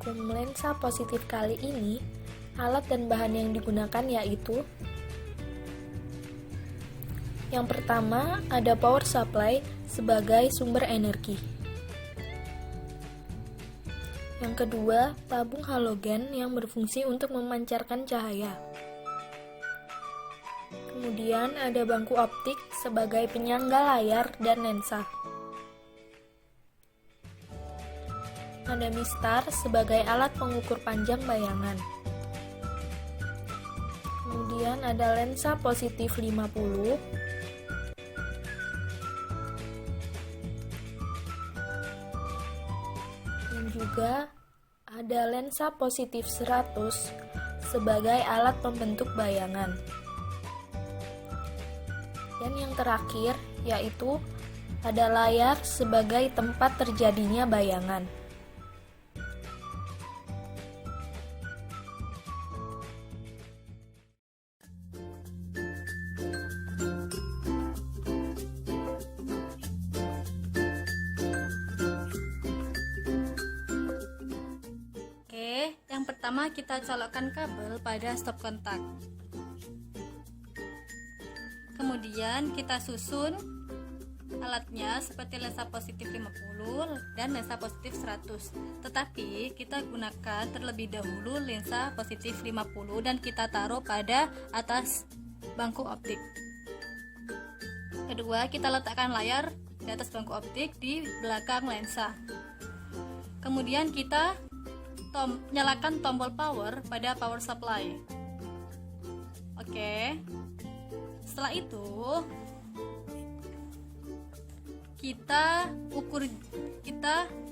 vakum lensa positif kali ini, alat dan bahan yang digunakan yaitu: yang pertama, ada power supply sebagai sumber energi. Yang kedua, tabung halogen yang berfungsi untuk memancarkan cahaya. Kemudian ada bangku optik sebagai penyangga layar dan lensa. Ada mistar sebagai alat pengukur panjang bayangan. Kemudian ada lensa positif 50. Dan juga ada lensa positif 100 sebagai alat pembentuk bayangan. Dan yang terakhir yaitu ada layar sebagai tempat terjadinya bayangan. Oke, yang pertama kita colokkan kabel pada stop kontak. Kemudian kita susun alatnya seperti lensa positif 50 dan lensa positif 100. Tetapi kita gunakan terlebih dahulu lensa positif 50 dan kita taruh pada atas bangku optik. Kedua, kita letakkan layar di atas bangku optik di belakang lensa. Kemudian kita nyalakan tombol power pada power supply. Oke. Setelah itu kita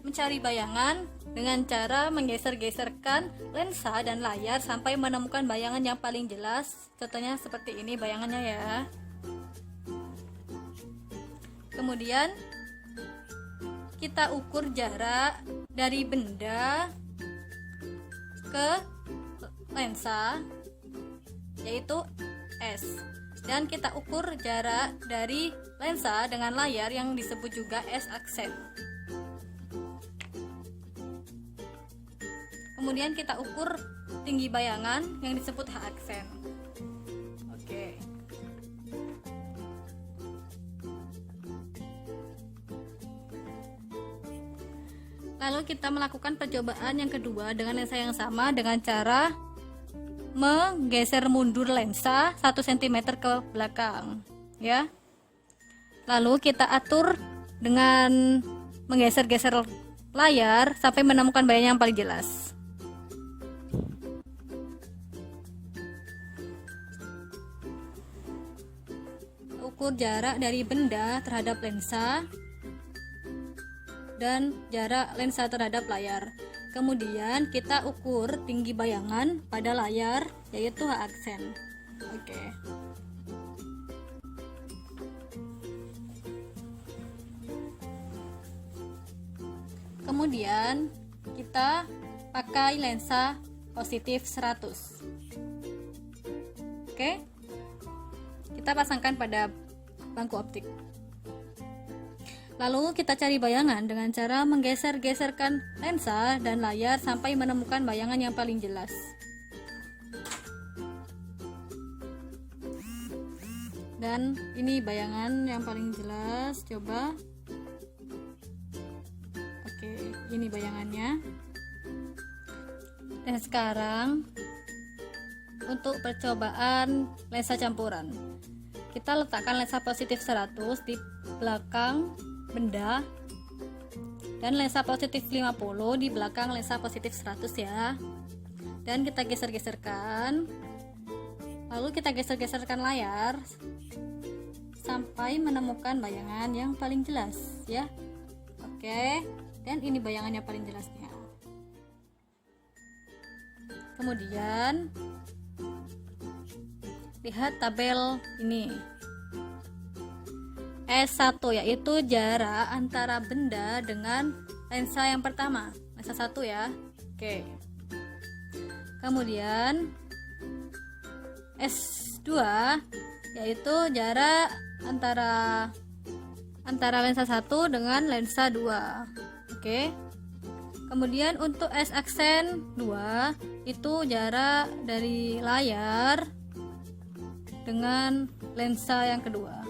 mencari bayangan dengan cara menggeser-geserkan lensa dan layar sampai menemukan bayangan yang paling jelas. Contohnya seperti ini bayangannya ya. Kemudian kita ukur jarak dari benda ke lensa, yaitu S. Dan kita ukur jarak dari lensa dengan layar yang disebut juga S aksen. Kemudian kita ukur tinggi bayangan yang disebut H aksen. Oke. Lalu kita melakukan percobaan yang kedua dengan lensa yang sama dengan cara menggeser mundur lensa 1 cm ke belakang ya. Lalu kita atur dengan menggeser-geser layar sampai menemukan bayangan yang paling jelas. Ukur jarak dari benda terhadap lensa dan jarak lensa terhadap layar. Kemudian kita ukur tinggi bayangan pada layar, yaitu H aksen. Oke. Kemudian kita pakai lensa positif 100. Oke. Kita pasangkan pada bangku optik. Lalu kita cari bayangan dengan cara menggeser-geserkan lensa dan layar sampai menemukan bayangan yang paling jelas. Dan ini bayangan yang paling jelas, coba. Oke, ini bayangannya. Dan sekarang untuk percobaan lensa campuran. Kita letakkan lensa positif 100 di belakang benda dan lensa positif 50 di belakang lensa positif 100 ya. Dan kita geser-geserkan. Lalu kita geser-geserkan layar sampai menemukan bayangan yang paling jelas ya. Oke. Dan ini bayangan yang paling jelasnya. Kemudian lihat tabel ini. S1 yaitu jarak antara benda dengan lensa yang pertama, lensa 1 ya. Oke. Kemudian S2 yaitu jarak antara lensa 1 dengan lensa 2. Oke. Kemudian untuk S aksen 2 itu jarak dari layar dengan lensa yang kedua.